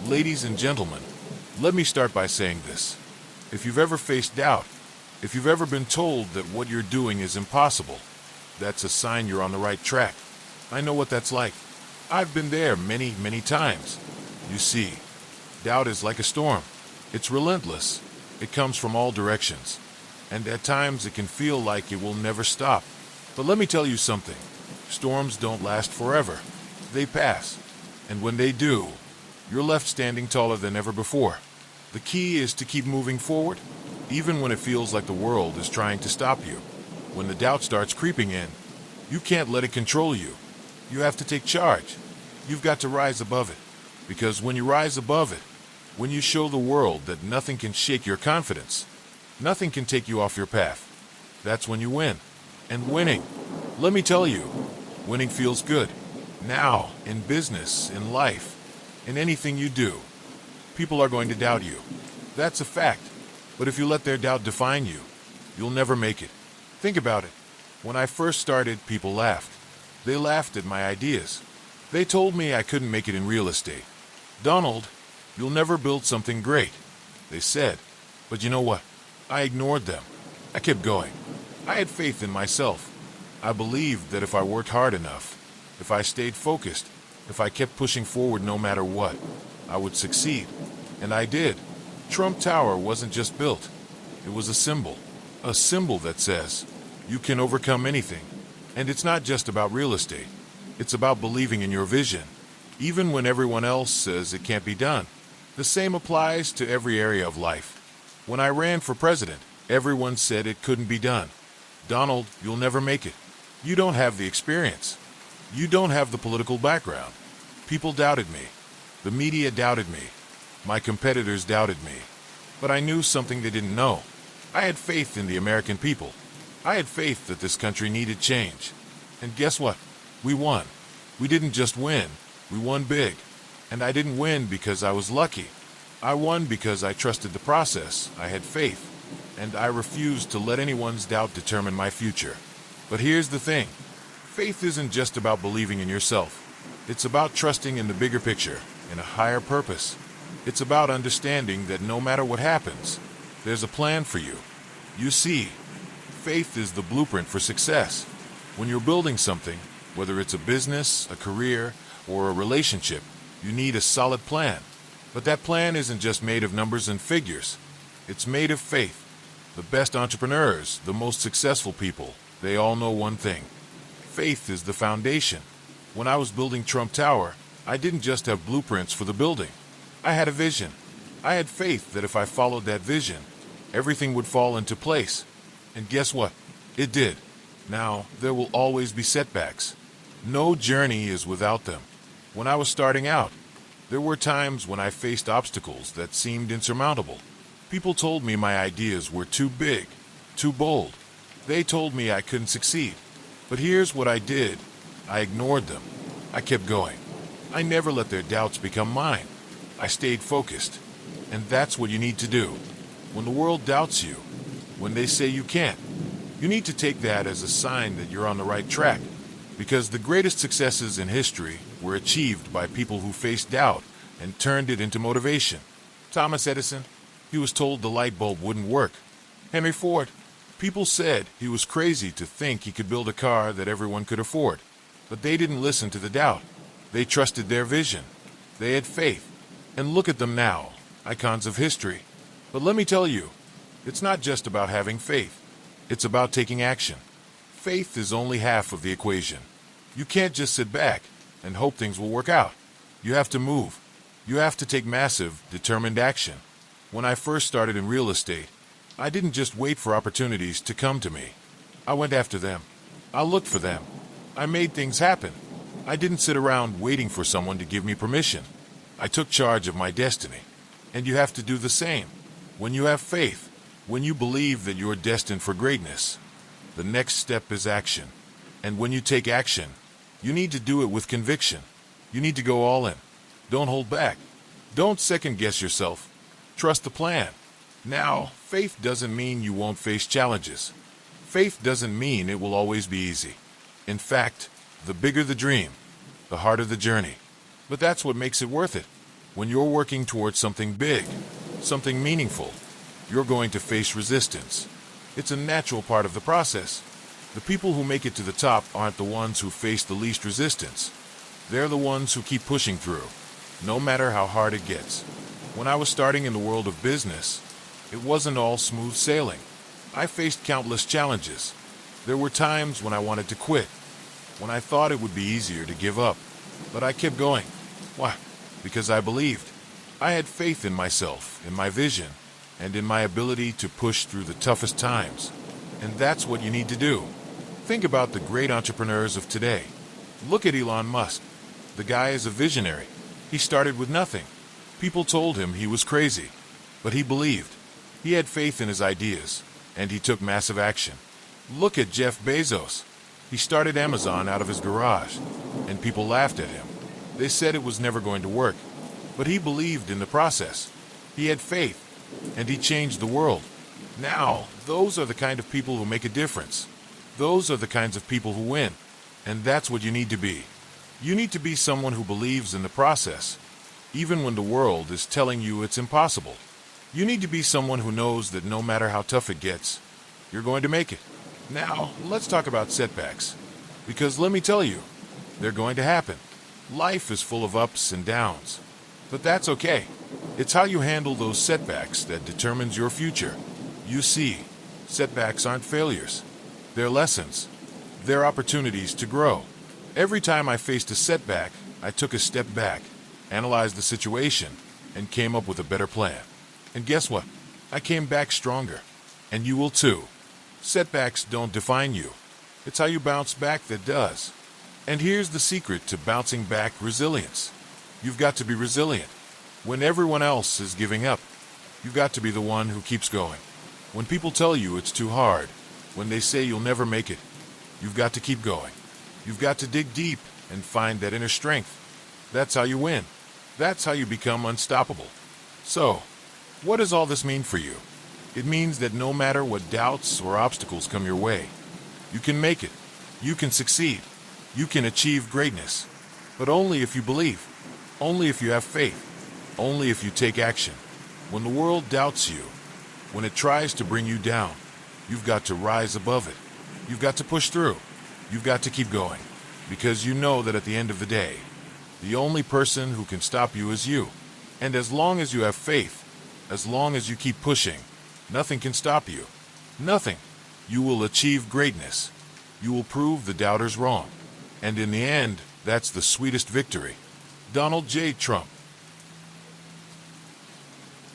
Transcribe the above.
Ladies and gentlemen, let me start by saying this. If you've ever faced doubt, if you've ever been told that what you're doing is impossible, that's a sign you're on the right track. I know what that's like. I've been there many, many times. You see, doubt is like a storm. It's relentless. It comes from all directions. And at times it can feel like it will never stop. But let me tell you something. Storms don't last forever. They pass. And when they do, you're left standing taller than ever before. The key is to keep moving forward, even when it feels like the world is trying to stop you. When the doubt starts creeping in, you can't let it control you. You have to take charge. You've got to rise above it. Because when you rise above it, when you show the world that nothing can shake your confidence, nothing can take you off your path, that's when you win. And winning, let me tell you, winning feels good. Now, in business, in life, in anything you do, people are going to doubt you. That's a fact. But if you let their doubt define you, you'll never make it. Think about it. When I first started, people laughed. They laughed at my ideas. They told me I couldn't make it in real estate. Donald, you'll never build something great, they said. But you know what? I ignored them. I kept going. I had faith in myself. I believed that if I worked hard enough, if I stayed focused, if I kept pushing forward no matter what, I would succeed. And I did. Trump Tower wasn't just built. It was a symbol that says, you can overcome anything. And it's not just about real estate. It's about believing in your vision, even when everyone else says it can't be done. The same applies to every area of life. When I ran for president, everyone said it couldn't be done. Donald, you'll never make it. You don't have the experience. You don't have the political background. People doubted me. The media doubted me. My competitors doubted me. But I knew something they didn't know. I had faith in the American people. I had faith that this country needed change. And guess what? We won. We didn't just win. We won big. And I didn't win because I was lucky. I won because I trusted the process. I had faith. And I refused to let anyone's doubt determine my future. But here's the thing. Faith isn't just about believing in yourself. It's about trusting in the bigger picture, in a higher purpose. It's about understanding that no matter what happens, there's a plan for you. You see, faith is the blueprint for success. When you're building something, whether it's a business, a career, or a relationship, you need a solid plan. But that plan isn't just made of numbers and figures. It's made of faith. The best entrepreneurs, the most successful people, they all know one thing. Faith is the foundation. When I was building Trump Tower, I didn't just have blueprints for the building. I had a vision. I had faith that if I followed that vision, everything would fall into place. And guess what? It did. Now, there will always be setbacks. No journey is without them. When I was starting out, there were times when I faced obstacles that seemed insurmountable. People told me my ideas were too big, too bold. They told me I couldn't succeed. But here's what I did. I ignored them. I kept going. I never let their doubts become mine. I stayed focused. And that's what you need to do. When the world doubts you, when they say you can't, you need to take that as a sign that you're on the right track. Because the greatest successes in history were achieved by people who faced doubt and turned it into motivation. Thomas Edison, he was told the light bulb wouldn't work. Henry Ford, people said he was crazy to think he could build a car that everyone could afford. But they didn't listen to the doubt. They trusted their vision. They had faith. And look at them now, icons of history. But let me tell you, it's not just about having faith. It's about taking action. Faith is only half of the equation. You can't just sit back and hope things will work out. You have to move. You have to take massive, determined action. When I first started in real estate, I didn't just wait for opportunities to come to me. I went after them. I looked for them. I made things happen. I didn't sit around waiting for someone to give me permission. I took charge of my destiny. And you have to do the same. When you have faith, when you believe that you are destined for greatness, the next step is action. And when you take action, you need to do it with conviction. You need to go all in. Don't hold back. Don't second-guess yourself. Trust the plan. Now, faith doesn't mean you won't face challenges. Faith doesn't mean it will always be easy. In fact, the bigger the dream, the harder the journey. But that's what makes it worth it. When you're working towards something big, something meaningful, you're going to face resistance. It's a natural part of the process. The people who make it to the top aren't the ones who face the least resistance. They're the ones who keep pushing through, no matter how hard it gets. When I was starting in the world of business, it wasn't all smooth sailing. I faced countless challenges. There were times when I wanted to quit, when I thought it would be easier to give up. But I kept going. Why? Because I believed. I had faith in myself, in my vision, and in my ability to push through the toughest times. And that's what you need to do. Think about the great entrepreneurs of today. Look at Elon Musk. The guy is a visionary. He started with nothing. People told him he was crazy, but he believed. He had faith in his ideas, and he took massive action. Look at Jeff Bezos. He started Amazon out of his garage, and people laughed at him. They said it was never going to work, but he believed in the process. He had faith, and he changed the world. Now, those are the kind of people who make a difference. Those are the kinds of people who win, and that's what you need to be. You need to be someone who believes in the process, even when the world is telling you it's impossible. You need to be someone who knows that no matter how tough it gets, you're going to make it. Now, let's talk about setbacks, because let me tell you, they're going to happen. Life is full of ups and downs, but that's okay. It's how you handle those setbacks that determines your future. You see, setbacks aren't failures. They're lessons. They're opportunities to grow. Every time I faced a setback, I took a step back, analyzed the situation, and came up with a better plan. And guess what? I came back stronger. And you will too. Setbacks don't define you. It's how you bounce back that does. And here's the secret to bouncing back: resilience. You've got to be resilient. When everyone else is giving up, you've got to be the one who keeps going. When people tell you it's too hard, when they say you'll never make it, you've got to keep going. You've got to dig deep and find that inner strength. That's how you win. That's how you become unstoppable. So, what does all this mean for you? It means that no matter what doubts or obstacles come your way, you can make it. You can succeed. You can achieve greatness. But only if you believe. Only if you have faith. Only if you take action. When the world doubts you, when it tries to bring you down, you've got to rise above it. You've got to push through. You've got to keep going. Because you know that at the end of the day, the only person who can stop you is you. And as long as you have faith, as long as you keep pushing, nothing can stop you. Nothing. You will achieve greatness. You will prove the doubters wrong. And in the end, that's the sweetest victory. Donald J. Trump.